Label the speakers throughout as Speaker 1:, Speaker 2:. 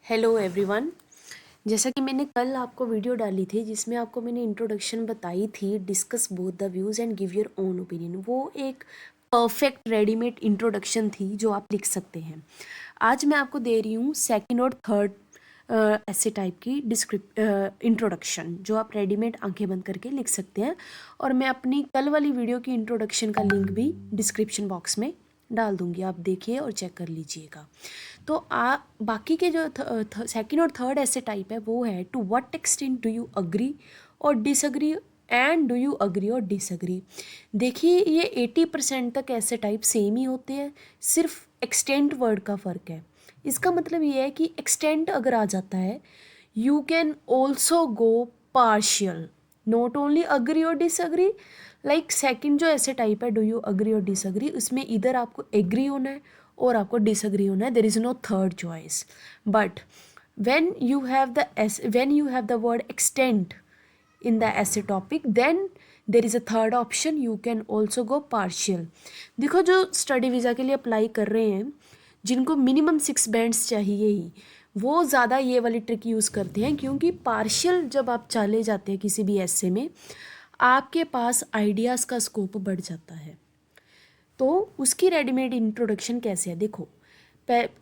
Speaker 1: Hello everyone. जैसा कि मैंने कल आपको वीडियो डाली थी जिसमें आपको मैंने इंट्रोडक्शन बताई थी, discuss both the views and give your own opinion. वो एक परफेक्ट रेडीमेड इंट्रोडक्शन थी जो आप लिख सकते हैं। आज मैं आपको दे रही हूँ सेकंड और थर्ड ऐसे टाइप की इंट्रोडक्शन जो आप रेडीमेड आंखें बंद करके लिख सकते हैं। और मैं अपनी कल वाली वीडियो की इंट्रोडक्शन का लिंक भी डिस्क्रिप्शन बॉक्स में डाल दूंगी, आप देखिए और चेक कर लीजिएगा। तो बाकी के जो सेकंड और थर्ड ऐसे टाइप है वो है to what extent do you agree और disagree and do you agree और डिसअग्री। देखिए ये 80% तक ऐसे टाइप सेम ही होते हैं, सिर्फ एक्सटेंट वर्ड का फ़र्क है। इसका मतलब ये है कि एक्सटेंट अगर आ जाता है you can also go partial, not only agree और डिसअग्री। लाइक सेकंड जो ऐसे टाइप है डू यू अग्री और डिसअग्री, उसमें इधर आपको एग्री होना है और आपको डिसअग्री होना है, there is no third choice. But when you have the word extent in the essay topic, then there is a third option, you can also go partial। देखो जो स्टडी वीज़ा के लिए अप्लाई कर रहे हैं जिनको मिनिमम 6 बैंड्स चाहिए ही, वो ज़्यादा ये वाली ट्रिक यूज़ करते हैं, क्योंकि पार्शियल जब आप चले जाते हैं किसी भी ऐसे में आपके पास आइडियाज़ का स्कोप बढ़ जाता है। तो उसकी रेडीमेड इंट्रोडक्शन कैसे है देखो।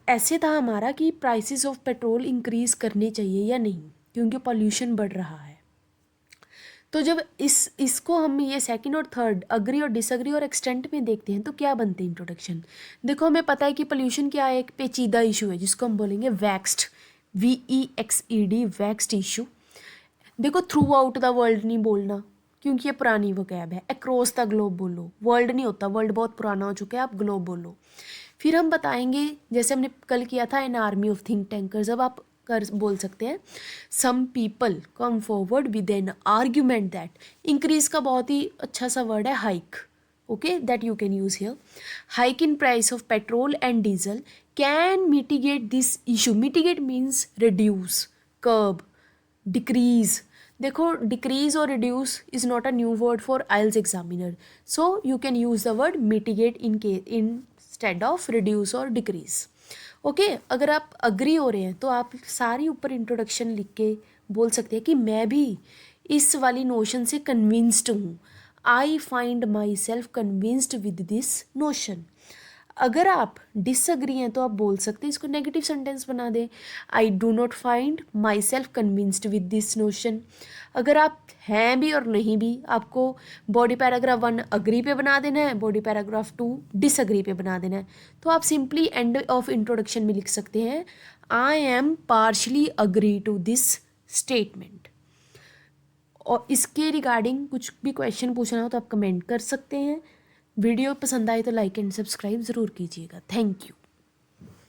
Speaker 1: ऐसे था हमारा कि प्राइसेस ऑफ पेट्रोल इंक्रीज़ करने चाहिए या नहीं क्योंकि पॉल्यूशन बढ़ रहा है। तो जब इसको हम ये सेकंड और थर्ड अग्री और डिसअग्री और एक्सटेंट में देखते हैं तो क्या बनते हैं इंट्रोडक्शन। देखो हमें पता है कि पोल्यूशन क्या है, एक पेचीदा इशू है जिसको हम बोलेंगे वैक्स्ड, VEXED, वैक्स्ड इशू। देखो थ्रू आउट द वर्ल्ड नहीं बोलना क्योंकि ये पुरानी वोकैब है, अक्रॉस द ग्लोब बोलो। वर्ल्ड नहीं होता, वर्ल्ड बहुत पुराना हो चुका है, आप ग्लोब बोलो। फिर हम बताएंगे जैसे हमने कल किया था an army of think tankers, अब आप कर बोल सकते हैं some people come forward with an argument that, increase का बहुत ही अच्छा सा वर्ड है hike, okay, that you can use here। hike in price of petrol and diesel can mitigate this issue। mitigate means reduce, curb, decrease। देखो decrease और reduce is not a new word for IELTS examiner, so you can use the word mitigate instead of reduce और decrease। Okay अगर आप agree हो रहे हैं तो आप सारी ऊपर इंट्रोडक्शन लिख के बोल सकते हैं कि मैं भी इस वाली नोशन से कन्विंस्ड हूँ, I find my self convinced with this notion. अगर आप डिसअग्री हैं तो आप बोल सकते हैं, इसको नेगेटिव सेंटेंस बना दें, I do not find my self convinced with this notion. अगर आप हैं भी और नहीं भी, आपको बॉडी पैराग्राफ 1 अग्री पे बना देना है, बॉडी पैराग्राफ 2 डिसअग्री पे बना देना है। तो आप सिंपली एंड ऑफ इंट्रोडक्शन में लिख सकते हैं I am partially agree to this statement. और इसके रिगार्डिंग कुछ भी क्वेश्चन पूछना हो तो आप कमेंट कर सकते हैं। वीडियो पसंद आए तो लाइक एंड सब्सक्राइब ज़रूर कीजिएगा। Thank you.